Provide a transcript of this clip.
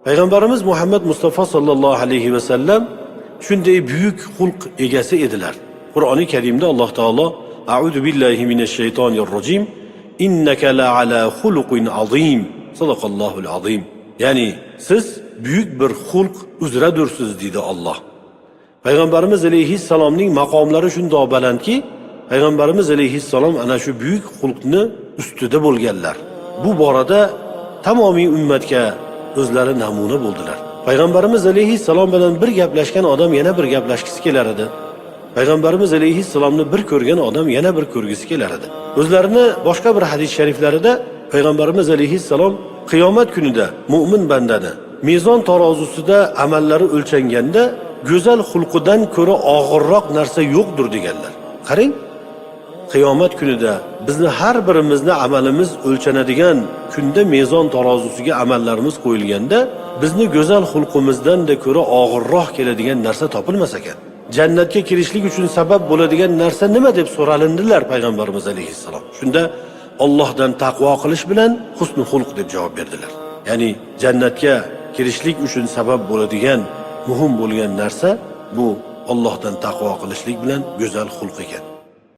Peygamberimiz Muhammed Mustafa sallallahu aleyhi ve sellem shunday büyük hulk egasi edilar. Qur'oni Karimda Alloh taolo A'udhu billahi mineşşeytanirracim inneke la ala huluqin azim. Sadaqallahul azim. Yani siz büyük bir hulk uzradursiz dedi Allah. Peygamberimiz aleyhisselamning maqomlari shunday balandki, Peygamberimiz aleyhisselam ana shu büyük hulkni ustida bo'lganlar. Bu borada tamomiy ummatga o'zlari namuna bo'ldilar. Peygamberimiz aleyhisselam bilan bir gaplashgan odam yana bir gaplashgisi kelar edi. Peygamberimiz aleyhisselamni bir ko'rgan odam yana bir ko'rgisi kelar edi. O'zlarini boshqa bir hadis shariflarida Peygamberimiz aleyhisselam qiyomat kunida mu'min bandani mezon tarozusida amallari o'lchanganda go'zal xulqidan ko'ra og'irroq narsa yo'qdir deganlar. Qarang, qiyomat kunida bizni har birimizni amalimiz o'lchanadigan kunda mezon tarozusiga amallarimiz qo'yilganda bizni go'zal xulqimizdan da ko'ra og'irroq keladigan narsa topilmas ekan. Jannatga kirishlik uchun sabab bo'ladigan narsa nima deb so'ralindilar Payg'ambarimiz alayhissalom. Shunda Allohdan taqvo qilish bilan husnul xulq deb javob berdilar. Ya'ni jannatga kirishlik uchun sabab bo'ladigan muhim bo'lgan narsa bu Allohdan taqvo qilishlik bilan go'zal xulq ekan.